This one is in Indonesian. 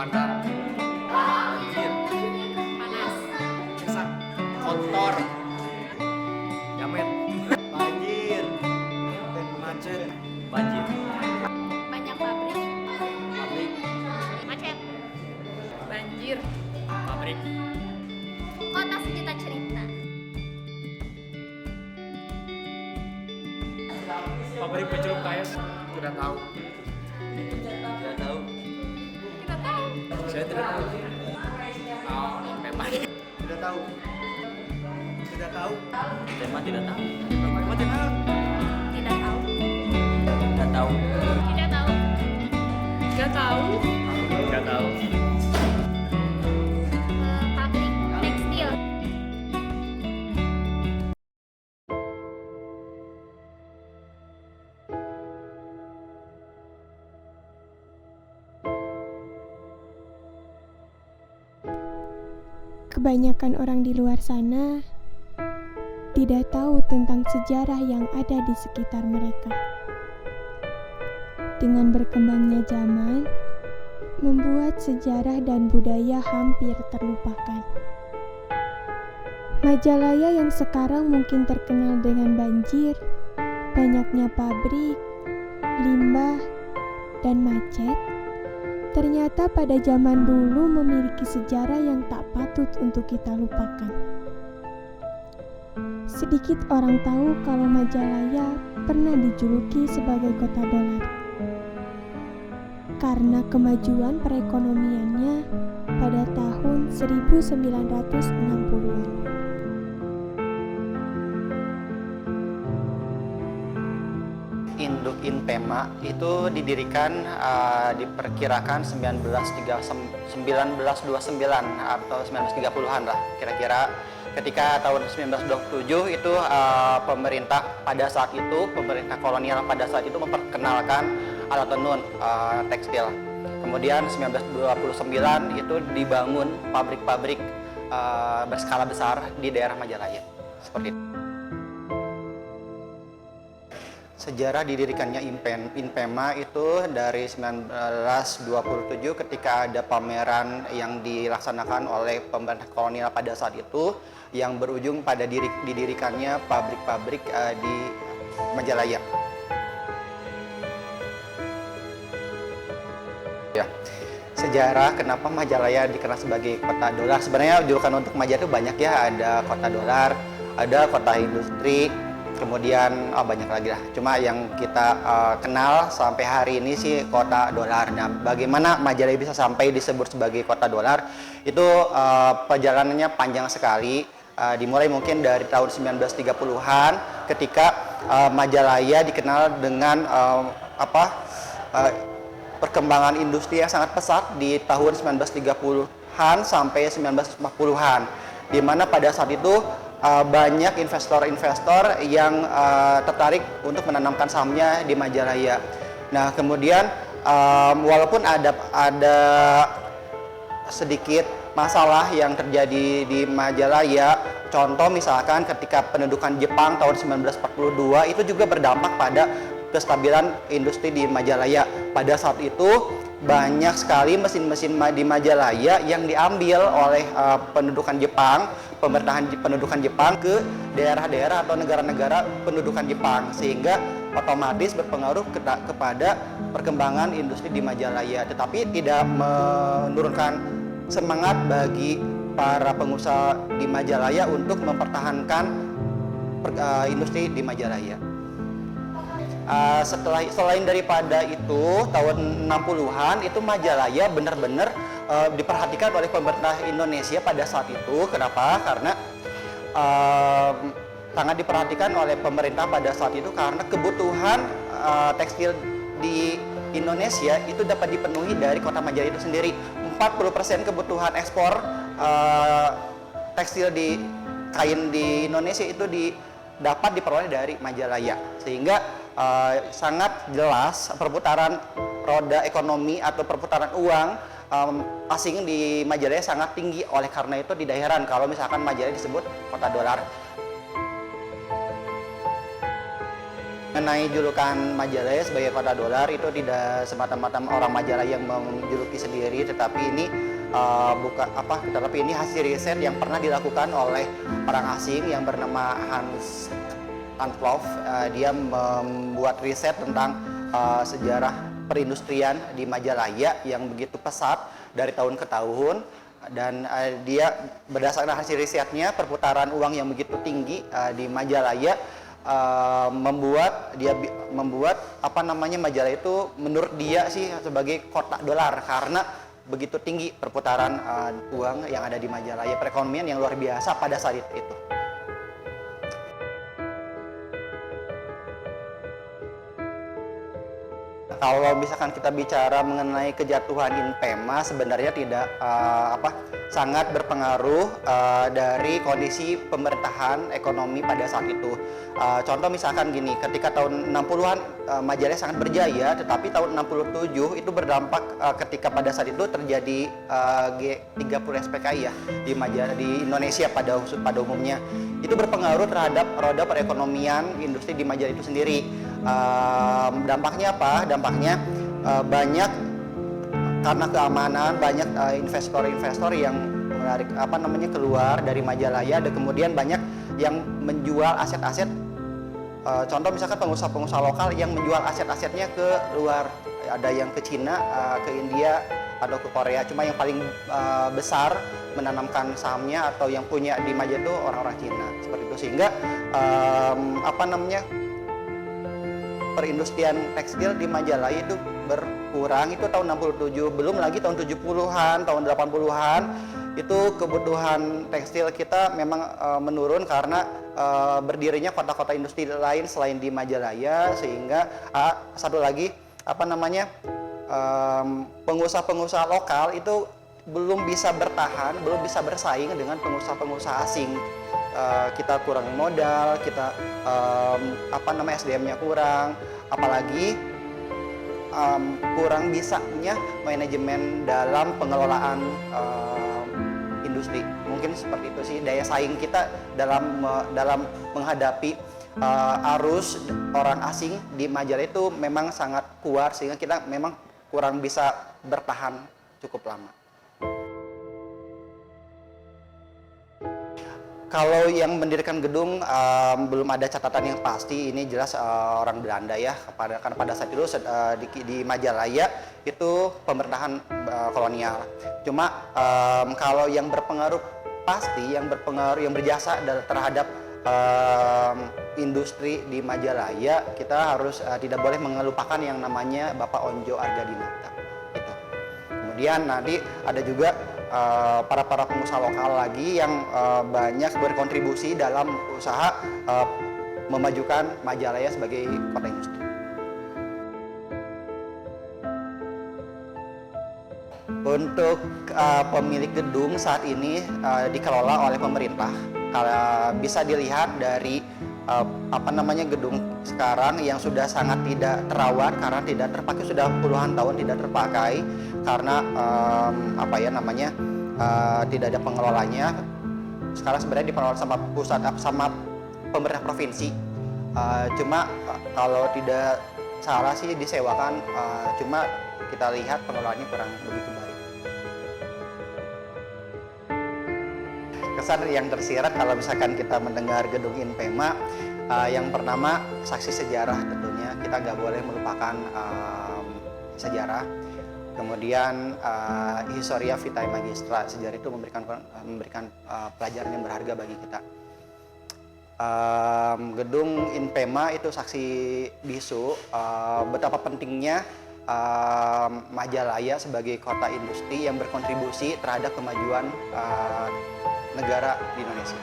Panas. Banjir. Panas. Sesak. Kotor. Jamet. Banjir. Macet. Banjir. Banyak pabrik. Pabrik. Macet. Banjir. Pabrik. Kota sejuta cerita. Pabrik pencelup kayu. Tidak tahu. Tidak tahu. Tidak tahu. Saya tidak tahu. Memang. Tidak tahu. Tidak tahu. Memang tidak tahu. Memang tidak tahu. Tidak tahu. Tidak tahu. Tidak tahu. Gak tahu. Tidak tahu. Pabrik tekstil. Kebanyakan orang di luar sana tidak tahu tentang sejarah yang ada di sekitar mereka. Dengan berkembangnya zaman, membuat sejarah dan budaya hampir terlupakan. Majalaya yang sekarang mungkin terkenal dengan banjir, banyaknya pabrik, limbah, dan macet, ternyata pada zaman dulu memiliki sejarah yang tak patut untuk kita lupakan. Sedikit orang tahu kalau Majalaya pernah dijuluki sebagai kota dolar. Karena kemajuan perekonomiannya pada tahun 1960-an. Induk Inpema itu didirikan diperkirakan 1929 atau 1930-an lah kira-kira. Ketika tahun 1927 itu pemerintah kolonial pada saat itu memperkenalkan alat tenun tekstil. Kemudian 1929 itu dibangun pabrik-pabrik berskala besar di daerah Majalaya. Seperti itu. Sejarah didirikannya Inpema itu dari 1927 ketika ada pameran yang dilaksanakan oleh pemerintah kolonial pada saat itu yang berujung pada didirikannya pabrik-pabrik di Majalaya. Ya. Sejarah kenapa Majalaya dikenal sebagai kota dolar. Sebenarnya julukan untuk Majalaya itu banyak ya, ada kota dolar, ada kota industri, kemudian banyak lagi lah. Cuma yang kita kenal sampai hari ini sih kota dolar. Nah, bagaimana Majalaya bisa sampai disebut sebagai kota dolar? Itu perjalanannya panjang sekali. Dimulai mungkin dari tahun 1930-an ketika Majalaya dikenal dengan perkembangan industri yang sangat pesat di tahun 1930-an sampai 1940-an. Di mana pada saat itu banyak investor-investor yang tertarik untuk menanamkan sahamnya di Majalaya. Nah, kemudian walaupun ada sedikit masalah yang terjadi di Majalaya, contoh misalkan ketika pendudukan Jepang tahun 1942 itu juga berdampak pada kestabilan industri di Majalaya. Pada saat itu banyak sekali mesin-mesin di Majalaya yang diambil oleh pendudukan Jepang, pemerintahan pendudukan Jepang ke daerah-daerah atau negara-negara pendudukan Jepang, sehingga otomatis berpengaruh kepada perkembangan industri di Majalaya, tetapi tidak menurunkan semangat bagi para pengusaha di Majalaya untuk mempertahankan industri di Majalaya. Selain daripada itu, tahun 60-an itu Majalaya benar-benar diperhatikan oleh pemerintah Indonesia pada saat itu. Kenapa? Karena sangat diperhatikan oleh pemerintah pada saat itu karena kebutuhan tekstil di Indonesia itu dapat dipenuhi dari kota Majalaya itu sendiri. 40% kebutuhan ekspor tekstil di kain di Indonesia itu dapat diperoleh dari Majalaya, sehingga sangat jelas perputaran roda ekonomi atau perputaran uang asing di Majalaya sangat tinggi. Oleh karena itu tidak heran kalau misalkan Majalaya disebut kota dolar. Mengenai julukan Majalaya sebagai kota dolar itu tidak semata-mata orang Majalaya yang menjuluki sendiri, tetapi ini tetapi ini hasil riset yang pernah dilakukan oleh orang asing yang bernama Hans Antloff. Dia membuat riset tentang sejarah perindustrian di Majalaya yang begitu pesat dari tahun ke tahun, dan dia berdasarkan hasil risetnya perputaran uang yang begitu tinggi di Majalaya membuat Majalaya itu menurut dia sih sebagai kota dolar karena begitu tinggi perputaran uang yang ada di Majalaya, perekonomian yang luar biasa pada saat itu. Kalau misalkan kita bicara mengenai kejatuhan Inpema, sebenarnya tidak sangat berpengaruh dari kondisi pemerintahan ekonomi pada saat itu. Contoh misalkan gini, ketika tahun 60-an Majalaya sangat berjaya, tetapi tahun 67 itu berdampak ketika pada saat itu terjadi G30 SPKI ya di Indonesia pada umumnya. Itu berpengaruh terhadap roda perekonomian industri di Majalaya itu sendiri. Dampaknya apa? Dampaknya banyak karena keamanan, banyak investor-investor yang menarik keluar dari Majalaya, dan kemudian banyak yang menjual aset-aset. Contoh misalkan pengusaha-pengusaha lokal yang menjual aset-asetnya ke luar, ada yang ke Cina, ke India, atau ke Korea. Cuma yang paling besar menanamkan sahamnya atau yang punya di Majalaya itu orang-orang Cina, seperti itu. Sehingga perindustrian tekstil di Majalaya itu berkurang itu tahun 67, belum lagi tahun 70-an, tahun 80-an itu kebutuhan tekstil kita memang menurun karena berdirinya kota-kota industri lain selain di Majalaya, sehingga satu lagi pengusaha-pengusaha lokal itu belum bisa bertahan, belum bisa bersaing dengan pengusaha-pengusaha asing. Kita kurang modal, kita SDM-nya kurang, apalagi kurang bisanya manajemen dalam pengelolaan industri. Mungkin seperti itu sih daya saing kita dalam menghadapi arus orang asing di Majalaya itu memang sangat kuat, sehingga kita memang kurang bisa bertahan cukup lama. Kalau yang mendirikan gedung belum ada catatan yang pasti, ini jelas orang Belanda ya, karena pada saat itu di Majalaya itu pemerintahan kolonial. Cuma kalau yang berpengaruh pasti, yang berjasa terhadap industri di Majalaya, kita harus tidak boleh mengelupakan yang namanya Bapak Onjo Argadinata. Gitu. Kemudian nanti ada juga para pengusaha lokal lagi yang banyak berkontribusi dalam usaha memajukan Majalaya sebagai kota industri. Untuk pemilik gedung saat ini dikelola oleh pemerintah. Kalau bisa dilihat dari gedung sekarang yang sudah sangat tidak terawat karena tidak terpakai, sudah puluhan tahun tidak terpakai karena tidak ada pengelolanya. Sekarang sebenarnya dikelola sama pusat, sama pemerintah provinsi. Cuma kalau tidak salah sih disewakan, cuma kita lihat pengelolaannya kurang begitu baik. Kesan yang tersirat kalau misalkan kita mendengar gedung Inpema, yang pertama saksi sejarah tentunya, kita nggak boleh melupakan sejarah. Kemudian historia vitae magistra, sejarah itu memberikan pelajaran yang berharga bagi kita. Gedung Inpema itu saksi bisu betapa pentingnya Majalaya sebagai kota industri yang berkontribusi terhadap kemajuan negara di Indonesia.